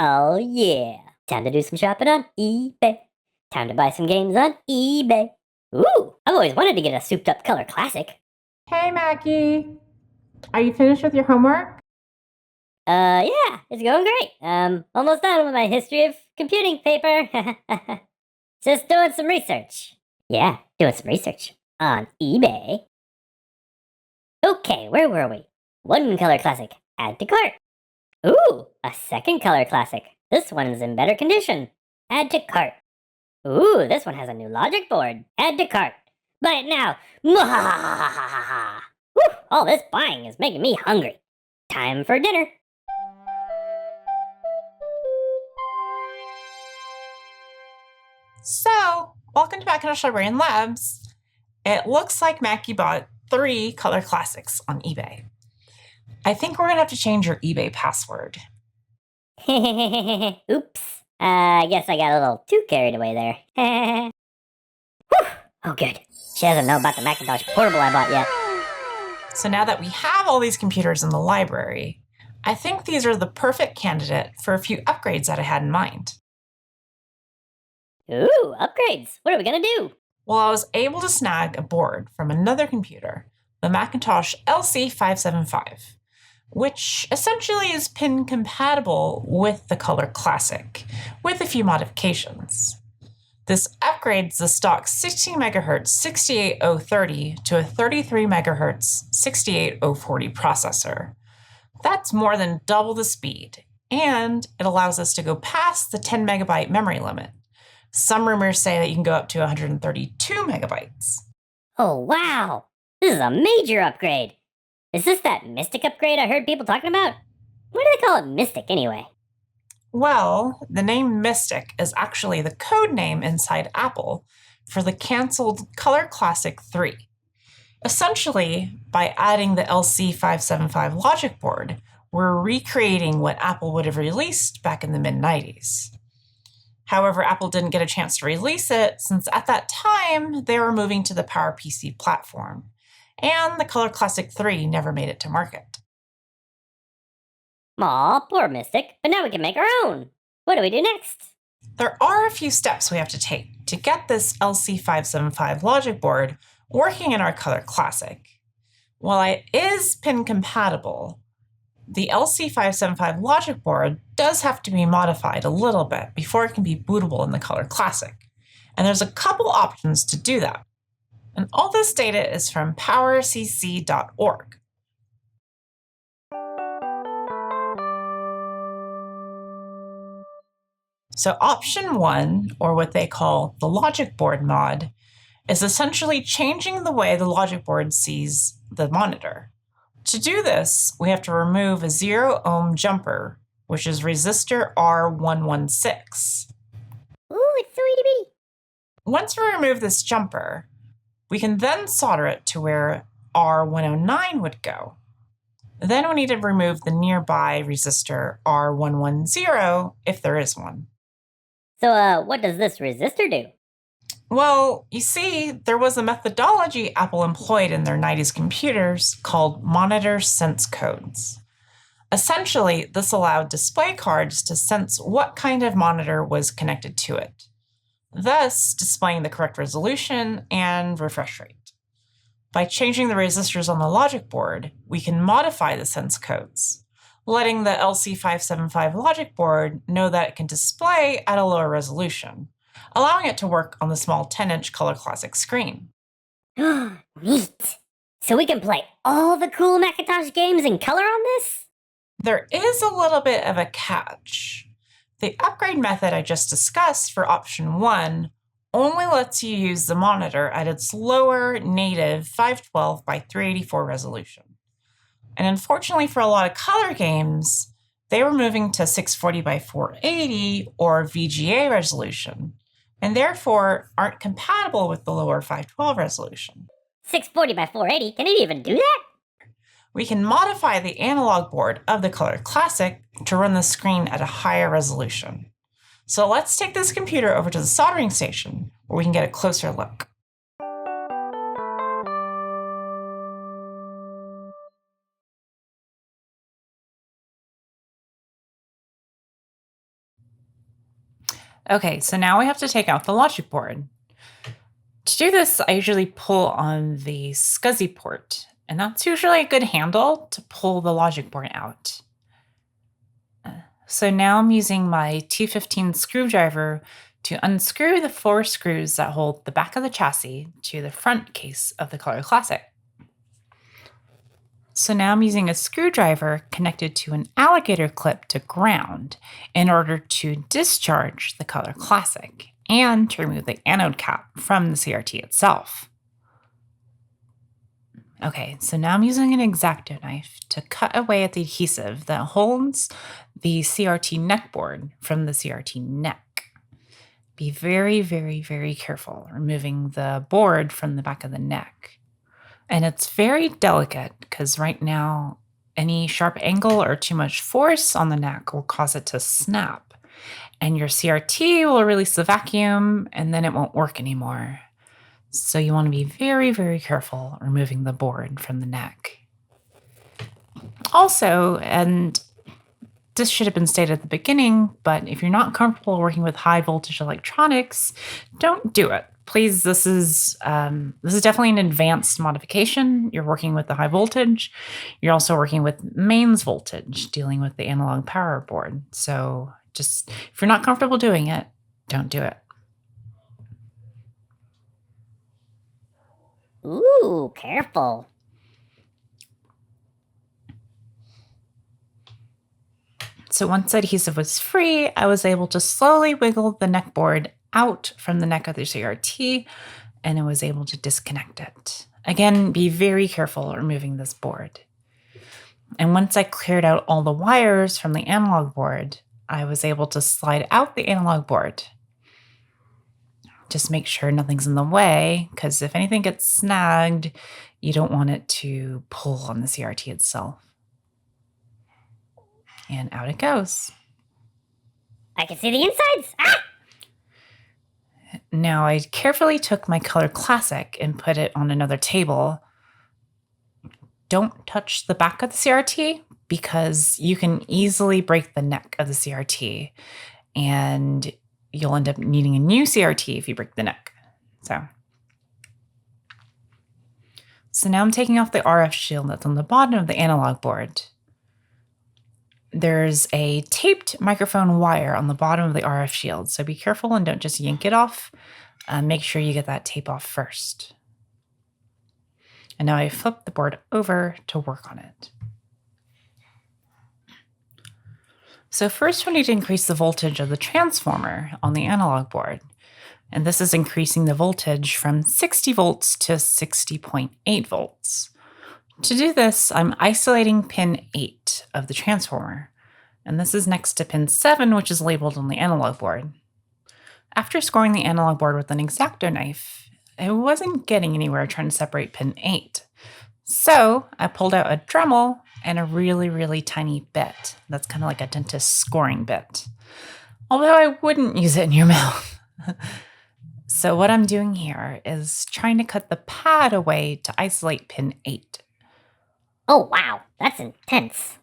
Oh yeah, time to do some shopping on eBay. Time to buy some games on eBay. Ooh, I've always wanted to get a souped up color classic. Hey Mackie, are you finished with your homework? Yeah, it's going great. Almost done with my history of computing paper. Just doing some research. Yeah, doing some research on eBay. Okay, where were we? One color classic, add to cart. Ooh, a second color classic. This one's in better condition. Add to cart. Ooh, this one has a new logic board. Add to cart. Buy it now. Mwahahaha. Whew, all this buying is making me hungry. Time for dinner. So, welcome to Macintosh Librarian Labs. It looks like Mackie bought 3 color classics on eBay. I think we're gonna have to change your eBay password. Oops. I guess I got a little too carried away there. Whew. Oh, good. She doesn't know about the Macintosh portable I bought yet. So now that we have all these computers in the library, I think these are the perfect candidate for a few upgrades that I had in mind. Ooh, upgrades. What are we gonna do? Well, I was able to snag a board from another computer, the Macintosh LC575, which essentially is pin compatible with the Color Classic, with a few modifications. This upgrades the stock 16 MHz 68030 to a 33 MHz 68040 processor. That's more than double the speed, and it allows us to go past the 10 megabyte memory limit. Some rumors say that you can go up to 132 megabytes. Oh, wow. This is a major upgrade. Is this that Mystic upgrade I heard people talking about? Why do they call it Mystic anyway? Well, the name Mystic is actually the code name inside Apple for the canceled Color Classic 3. Essentially, by adding the LC575 logic board, we're recreating what Apple would have released back in the mid-90s. However, Apple didn't get a chance to release it since at that time they were moving to the PowerPC platform, and the Color Classic 3 never made it to market. Aw, poor Mystic, but now we can make our own. What do we do next? There are a few steps we have to take to get this LC575 logic board working in our Color Classic. While it is pin compatible, the LC575 logic board does have to be modified a little bit before it can be bootable in the Color Classic. And there's a couple options to do that. And all this data is from powercc.org. So option 1, or what they call the logic board mod, is essentially changing the way the logic board sees the monitor. To do this, we have to remove a 0 ohm jumper, which is resistor R116. Ooh, it's so itty bitty. Once we remove this jumper, we can then solder it to where R109 would go. Then we need to remove the nearby resistor R110 if there is one. So, what does this resistor do? Well, you see, there was a methodology Apple employed in their 90s computers called monitor sense codes. Essentially, this allowed display cards to sense what kind of monitor was connected to it, thus displaying the correct resolution and refresh rate. By changing the resistors on the logic board, we can modify the sense codes, letting the LC575 logic board know that it can display at a lower resolution, allowing it to work on the small 10-inch Color Classic screen. Neat. So we can play all the cool Macintosh games in color on this? There is a little bit of a catch. The upgrade method I just discussed for option 1 only lets you use the monitor at its lower native 512 by 384 resolution. And unfortunately for a lot of color games, they were moving to 640 by 480 or VGA resolution, and therefore aren't compatible with the lower 512 resolution. 640 by 480, can it even do that? We can modify the analog board of the Color Classic to run the screen at a higher resolution. So let's take this computer over to the soldering station where we can get a closer look. Okay, so now we have to take out the logic board. To do this, I usually pull on the SCSI port, and that's usually a good handle to pull the logic board out. So now I'm using my T15 screwdriver to unscrew the 4 screws that hold the back of the chassis to the front case of the Color Classic. So now I'm using a screwdriver connected to an alligator clip to ground in order to discharge the Color Classic and to remove the anode cap from the CRT itself. Okay, so now I'm using an X-Acto knife to cut away at the adhesive that holds the CRT neck board from the CRT neck. Be very, very, very careful removing the board from the back of the neck. And it's very delicate because right now, any sharp angle or too much force on the neck will cause it to snap. And your CRT will release the vacuum and then it won't work anymore. So you want to be very, very careful removing the board from the neck. Also, and this should have been stated at the beginning, but if you're not comfortable working with high voltage electronics, don't do it. Please, this is definitely an advanced modification. You're working with the high voltage. You're also working with mains voltage, dealing with the analog power board. So just, if you're not comfortable doing it, don't do it. Ooh, careful. So once the adhesive was free, I was able to slowly wiggle the neck board out from the neck of the CRT, and I was able to disconnect it. Again, be very careful removing this board. And once I cleared out all the wires from the analog board, I was able to slide out the analog board. Just make sure nothing's in the way, because if anything gets snagged, you don't want it to pull on the CRT itself. And out it goes. I can see the insides. Ah! Now I carefully took my Color Classic and put it on another table. Don't touch the back of the CRT because you can easily break the neck of the CRT and you'll end up needing a new CRT if you break the neck. So now I'm taking off the RF shield that's on the bottom of the analog board. There's a taped microphone wire on the bottom of the RF shield, so be careful and don't just yank it off. Make sure you get that tape off first. And now I flip the board over to work on it. So first we need to increase the voltage of the transformer on the analog board. And this is increasing the voltage from 60 volts to 60.8 volts. To do this, I'm isolating pin 8 of the transformer, and this is next to pin 7, which is labeled on the analog board. After scoring the analog board with an X-Acto knife, I wasn't getting anywhere trying to separate pin 8. So I pulled out a Dremel and a really, really tiny bit. That's kind of like a dentist's scoring bit. Although I wouldn't use it in your mouth. So what I'm doing here is trying to cut the pad away to isolate pin 8. Oh, wow, that's intense.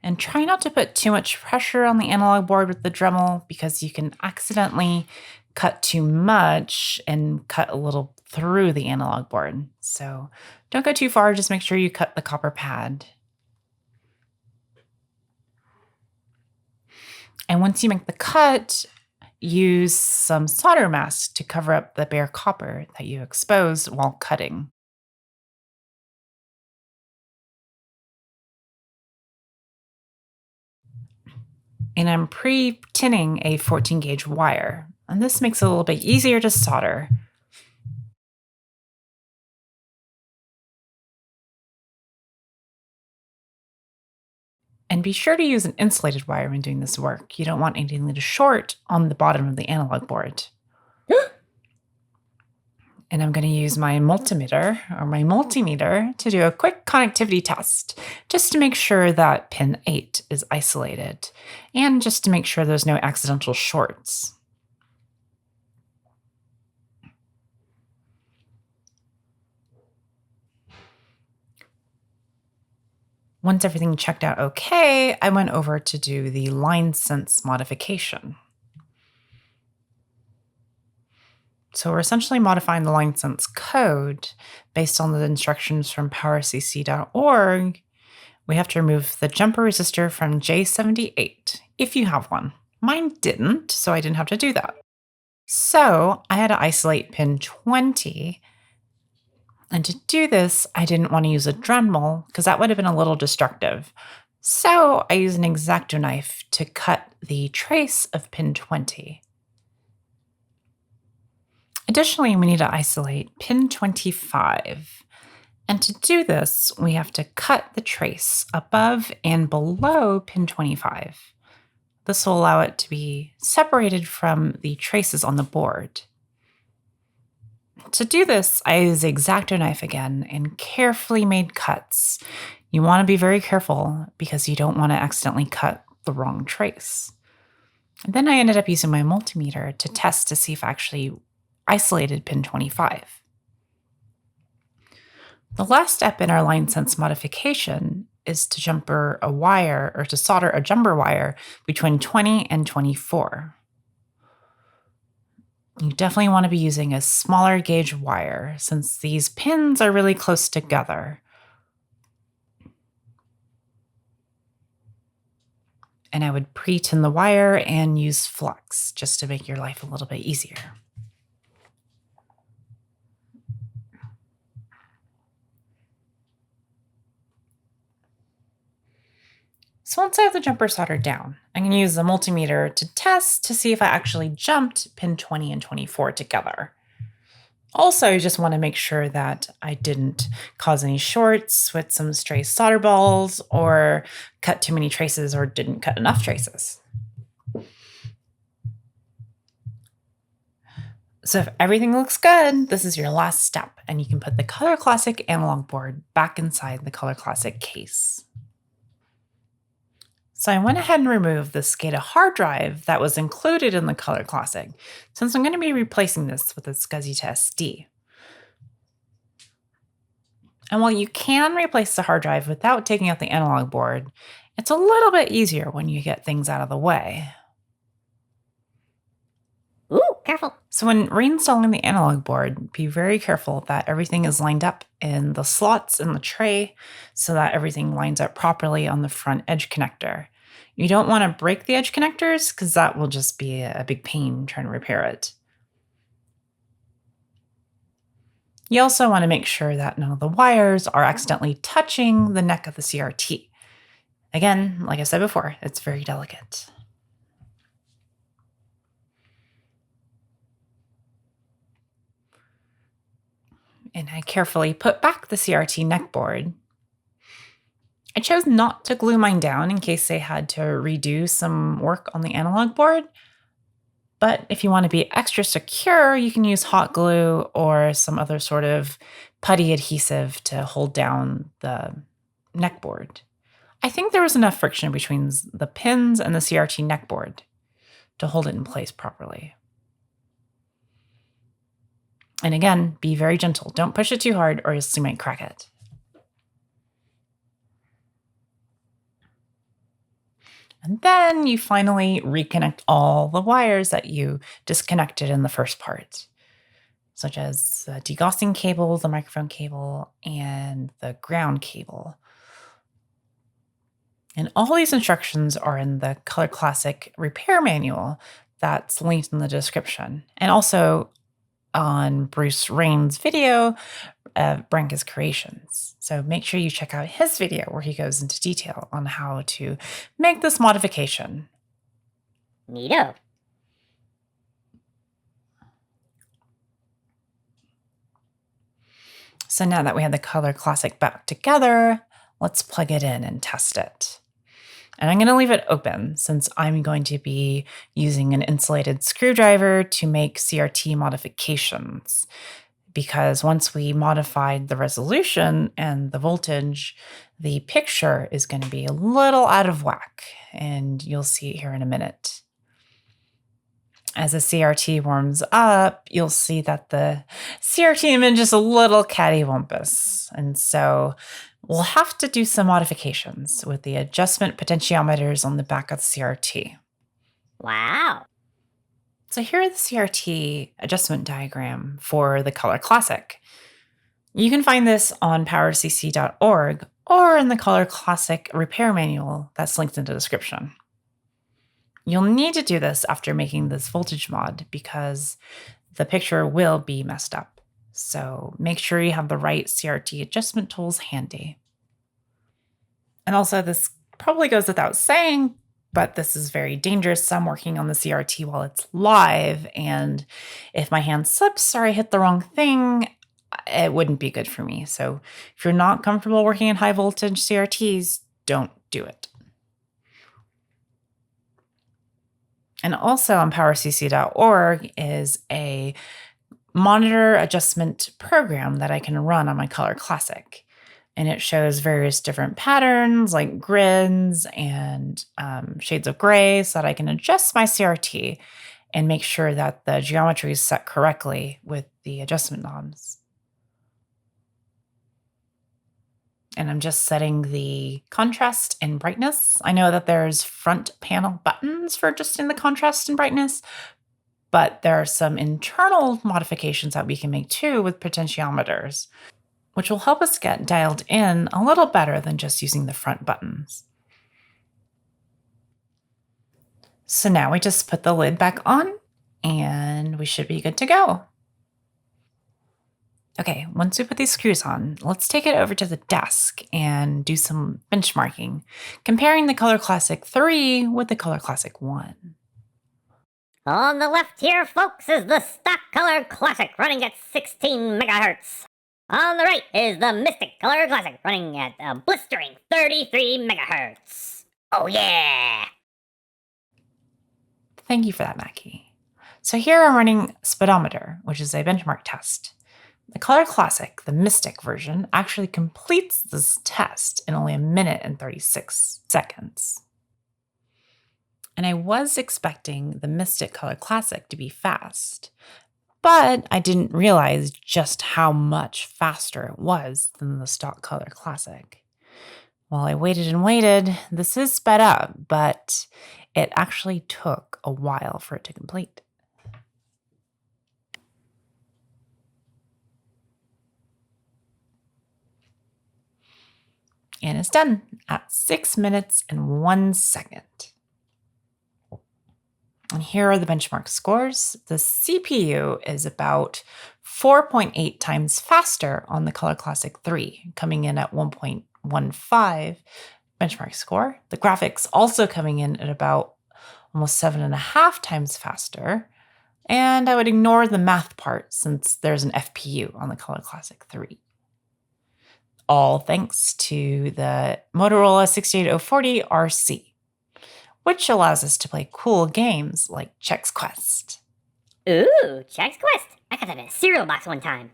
And try not to put too much pressure on the analog board with the Dremel because you can accidentally cut too much and cut a little through the analog board. So don't go too far, just make sure you cut the copper pad. And once you make the cut, use some solder mask to cover up the bare copper that you exposed while cutting. And I'm pre-tinning a 14 gauge wire. And this makes it a little bit easier to solder. And be sure to use an insulated wire when doing this work. You don't want anything to short on the bottom of the analog board. And I'm going to use my multimeter to do a quick connectivity test, just to make sure that pin 8 is isolated, and just to make sure there's no accidental shorts. Once everything checked out okay, I went over to do the line sense modification. So we're essentially modifying the line sense code based on the instructions from powercc.org. We have to remove the jumper resistor from J78, if you have one. Mine didn't, so I didn't have to do that. So I had to isolate pin 20. And to do this, I didn't want to use a Dremel because that would have been a little destructive. So I used an X-Acto knife to cut the trace of pin 20. Additionally, we need to isolate pin 25. And to do this, we have to cut the trace above and below pin 25. This will allow it to be separated from the traces on the board. To do this, I use the X-Acto knife again and carefully made cuts. You want to be very careful because you don't want to accidentally cut the wrong trace. And then I ended up using my multimeter to test to see if I actually isolated pin 25. The last step in our line sense modification is to jumper a wire or to solder a jumper wire between 20 and 24. You definitely want to be using a smaller gauge wire since these pins are really close together. And I would pre-tin the wire and use flux just to make your life a little bit easier. So once I have the jumper soldered down, I'm going to use the multimeter to test to see if I actually jumped pin 20 and 24 together. Also, I just want to make sure that I didn't cause any shorts with some stray solder balls or cut too many traces or didn't cut enough traces. So if everything looks good, this is your last step, and you can put the Color Classic analog board back inside the Color Classic case. So I went ahead and removed the SCADA hard drive that was included in the Color Classic, since I'm going to be replacing this with a SCSI to SD. And while you can replace the hard drive without taking out the analog board, it's a little bit easier when you get things out of the way. Ooh, careful. So when reinstalling the analog board, be very careful that everything is lined up in the slots in the tray so that everything lines up properly on the front edge connector. You don't want to break the edge connectors because that will just be a big pain trying to repair it. You also want to make sure that none of the wires are accidentally touching the neck of the CRT. Again, like I said before, it's very delicate. And I carefully put back the CRT neckboard. I chose not to glue mine down in case they had to redo some work on the analog board. But if you want to be extra secure, you can use hot glue or some other sort of putty adhesive to hold down the neckboard. I think there was enough friction between the pins and the CRT neckboard to hold it in place properly. And again, be very gentle. Don't push it too hard or else you might crack it. And then you finally reconnect all the wires that you disconnected in the first part, such as the degaussing cable, the microphone cable, and the ground cable. And all these instructions are in the Color Classic repair manual that's linked in the description. And also on Bruce Rain's video of Branca's Creations. So make sure you check out his video where he goes into detail on how to make this modification. Neato. So now that we have the Color Classic back together, let's plug it in and test it. And I'm going to leave it open since I'm going to be using an insulated screwdriver to make CRT modifications. Because once we modified the resolution and the voltage, the picture is going to be a little out of whack. And you'll see it here in a minute. As the CRT warms up, you'll see that the CRT image is a little cattywampus. And so we'll have to do some modifications with the adjustment potentiometers on the back of the CRT. Wow. So here is the CRT adjustment diagram for the Color Classic. You can find this on powercc.org or in the Color Classic repair manual that's linked in the description. You'll need to do this after making this voltage mod because the picture will be messed up. So make sure you have the right CRT adjustment tools handy. And also, this probably goes without saying, but this is very dangerous. I'm working on the CRT while it's live, and if my hand slips or I hit the wrong thing, it wouldn't be good for me. So if you're not comfortable working in high voltage CRTs, don't do it. And also on powercc.org is a monitor adjustment program that I can run on my Color Classic. And it shows various different patterns like grids and shades of gray so that I can adjust my CRT and make sure that the geometry is set correctly with the adjustment knobs. And I'm just setting the contrast and brightness. I know that there's front panel buttons for adjusting the contrast and brightness, but there are some internal modifications that we can make too with potentiometers, which will help us get dialed in a little better than just using the front buttons. So now we just put the lid back on and we should be good to go. Okay, once we put these screws on, let's take it over to the desk and do some benchmarking, comparing the Color Classic 3 with the Color Classic 1. On the left here, folks, is the stock Color Classic running at 16 megahertz. On the right is the Mystic Color Classic running at a blistering 33 megahertz. Oh yeah! Thank you for that, Maccy. So here I'm running speedometer, which is a benchmark test. The Color Classic, the Mystic version, actually completes this test in only 1 minute and 36 seconds. And I was expecting the Mystic Color Classic to be fast, but I didn't realize just how much faster it was than the stock Color Classic. While I waited and waited, this is sped up, but it actually took a while for it to complete. And it's done at 6 minutes and 1 second. And here are the benchmark scores. The CPU is about 4.8 times faster on the Color Classic 3, coming in at 1.15 benchmark score. The graphics also coming in at about almost 7.5 times faster. And I would ignore the math part since there's an FPU on the Color Classic 3. All thanks to the Motorola 68040 RC, which allows us to play cool games like Chex Quest. Ooh, Chex Quest! I got that in a cereal box one time.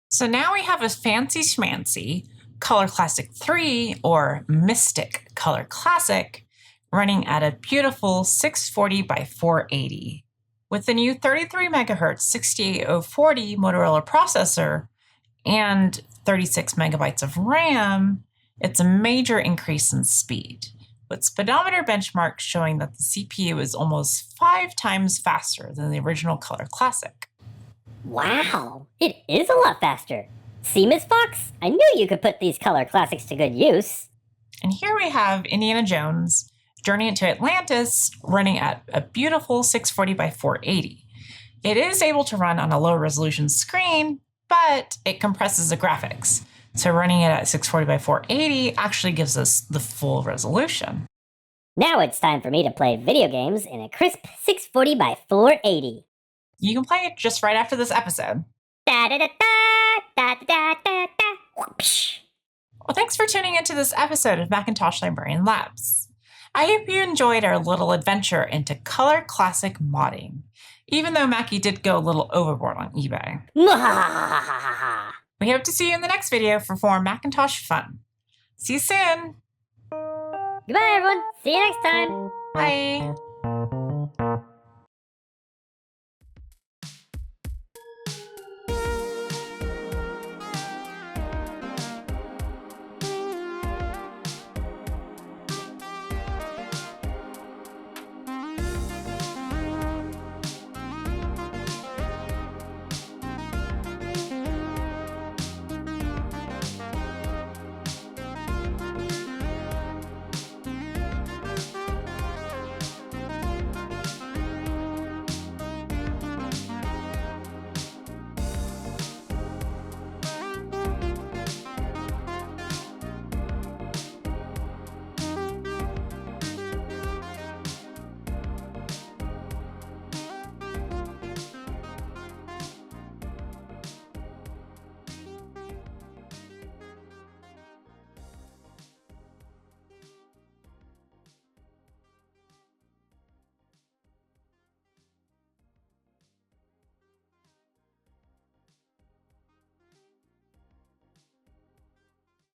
So now we have a fancy schmancy Color Classic 3 or Mystic Color Classic running at a beautiful 640 by 480. With the new 33 megahertz 68040 Motorola processor and 36 megabytes of RAM, it's a major increase in speed, with speedometer benchmarks showing that the CPU is almost 5 times faster than the original Color Classic. Wow, it is a lot faster. See, Miss Fox? I knew you could put these Color Classics to good use. And here we have Indiana Jones Journey into Atlantis running at a beautiful 640 by 480. It is able to run on a low resolution screen, but it compresses the graphics. So running it at 640 by 480 actually gives us the full resolution. Now it's time for me to play video games in a crisp 640 by 480. You can play it just right after this episode. Da da da da da da da da. Whoopsh. Well, thanks for tuning into this episode of Macintosh Librarian Labs. I hope you enjoyed our little adventure into Color Classic modding, even though Maccy did go a little overboard on eBay. Mwahahaha. We hope to see you in the next video for more Macintosh fun. See you soon! Goodbye, everyone. See you next time. Bye!